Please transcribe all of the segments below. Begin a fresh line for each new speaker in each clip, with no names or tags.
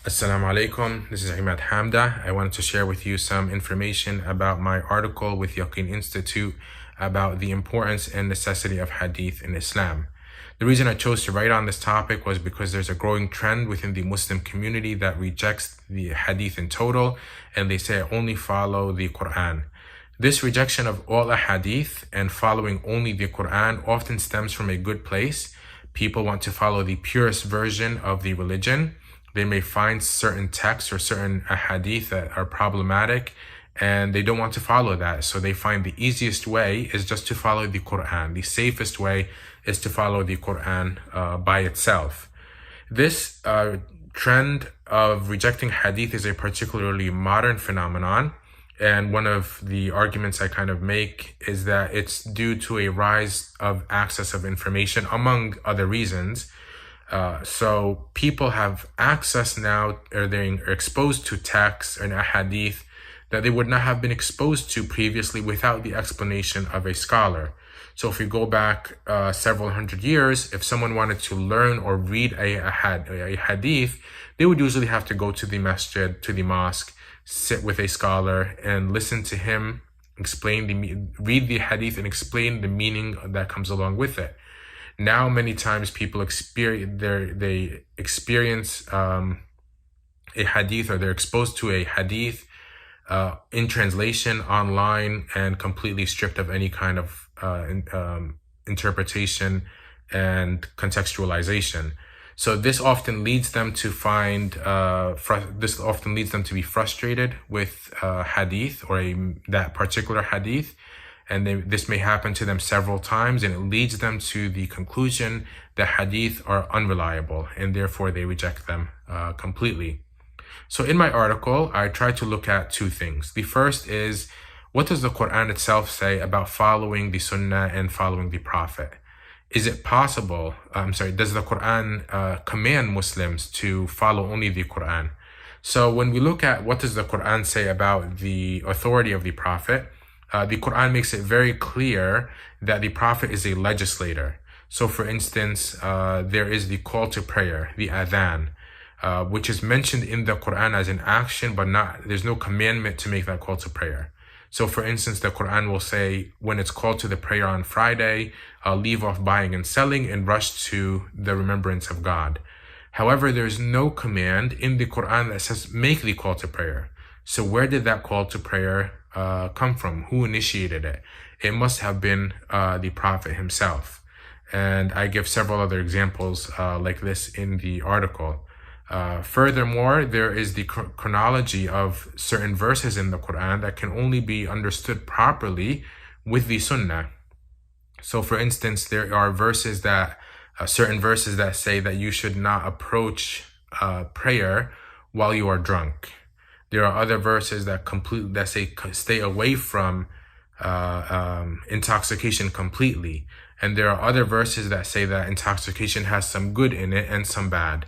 Assalamu alaikum, this is Emad Hamdeh. I wanted to share with you some information about my article with Yaqeen Institute about the importance and necessity of Hadith in Islam. The reason I chose to write on this topic was because there's a growing trend within the Muslim community that rejects the Hadith in total, and they say only follow the Qur'an. This rejection of all Hadith and following only the Qur'an often stems from a good place. People want to follow the purest version of the religion. They may find certain texts or certain hadith that are problematic and they don't want to follow that. So they find the easiest way is just to follow the Qur'an. The safest way is to follow the Qur'an by itself. This trend of rejecting hadith is a particularly modern phenomenon. And one of the arguments I kind of make is that it's due to a rise of access of information, among other reasons. So people have access now, or they're exposed to texts and hadith that they would not have been exposed to previously without the explanation of a scholar. So if we go back several hundred years, if someone wanted to learn or read a hadith, they would usually have to go to the masjid, to the mosque, sit with a scholar and listen to him read the hadith and explain the meaning that comes along with it. Now, many times people experience a hadith, or they're exposed to a hadith in translation online and completely stripped of any kind of interpretation and contextualization. So this often leads them to be frustrated with hadith or that particular hadith. And this may happen to them several times, and it leads them to the conclusion that hadith are unreliable, and therefore they reject them completely. So in my article, I try to look at two things. The first is, what does the Qur'an itself say about following the Sunnah and following the Prophet? Is it possible, does the Qur'an command Muslims to follow only the Qur'an? So when we look at what does the Qur'an say about the authority of the Prophet, the Qur'an makes it very clear that the Prophet is a legislator. So for instance, there is the call to prayer, the adhan, which is mentioned in the Qur'an as an action, but there's no commandment to make that call to prayer. So for instance, the Qur'an will say, when it's called to the prayer on Friday, leave off buying and selling and rush to the remembrance of God. However, there's no command in the Qur'an that says make the call to prayer. So where did that call to prayer come from? Who initiated it? It must have been the Prophet himself. And I give several other examples like this in the article. Furthermore, there is the chronology of certain verses in the Qur'an that can only be understood properly with the Sunnah. So for instance, there are certain verses that say that you should not approach prayer while you are drunk. There are other verses that say stay away from intoxication completely. And there are other verses that say that intoxication has some good in it and some bad.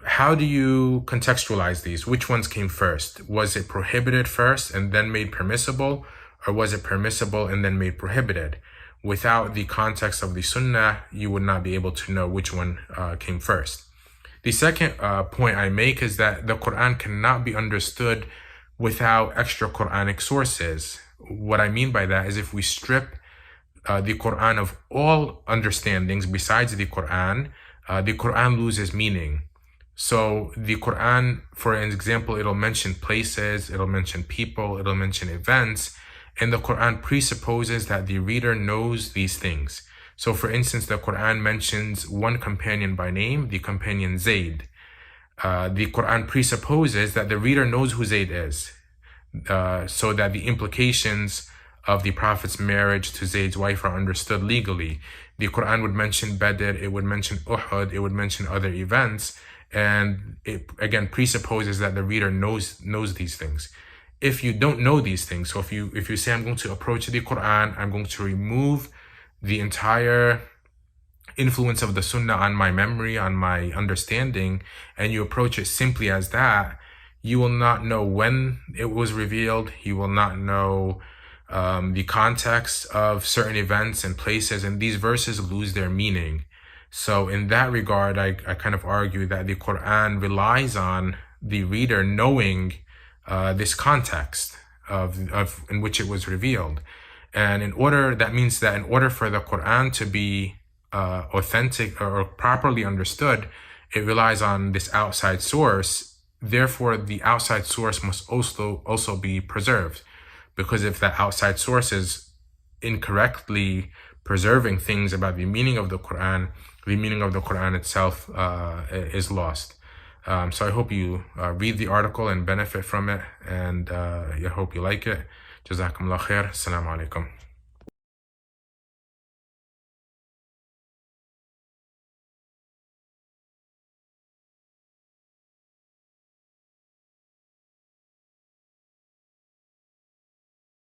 How do you contextualize these? Which ones came first? Was it prohibited first and then made permissible? Or was it permissible and then made prohibited? Without the context of the Sunnah, you would not be able to know which one came first. The second point I make is that the Qur'an cannot be understood without extra Quranic sources. What I mean by that is if we strip the Qur'an of all understandings besides the Qur'an loses meaning. So the Qur'an, for an example, it'll mention places, it'll mention people, it'll mention events, and the Qur'an presupposes that the reader knows these things. So for instance, the Qur'an mentions one companion by name, the companion Zayd. The Qur'an presupposes that the reader knows who Zayd is, so that the implications of the Prophet's marriage to Zayd's wife are understood legally. The Qur'an would mention Badr, it would mention Uhud, it would mention other events, and it again presupposes that the reader knows these things. If you don't know these things, so if you say I'm going to approach the Qur'an, I'm going to remove the entire influence of the Sunnah on my memory, on my understanding, and you approach it simply as that, you will not know when it was revealed, you will not know the context of certain events and places, and these verses lose their meaning. So in that regard, I kind of argue that the Qur'an relies on the reader knowing this context of in which it was revealed. And that means that in order for the Qur'an to be authentic or properly understood, it relies on this outside source. Therefore, the outside source must also be preserved, because if that outside source is incorrectly preserving things about the meaning of the Qur'an, the meaning of the Qur'an itself is lost. So I hope you read the article and benefit from it, and I hope you like it. Jazakumullah khair. Assalamu alaikum.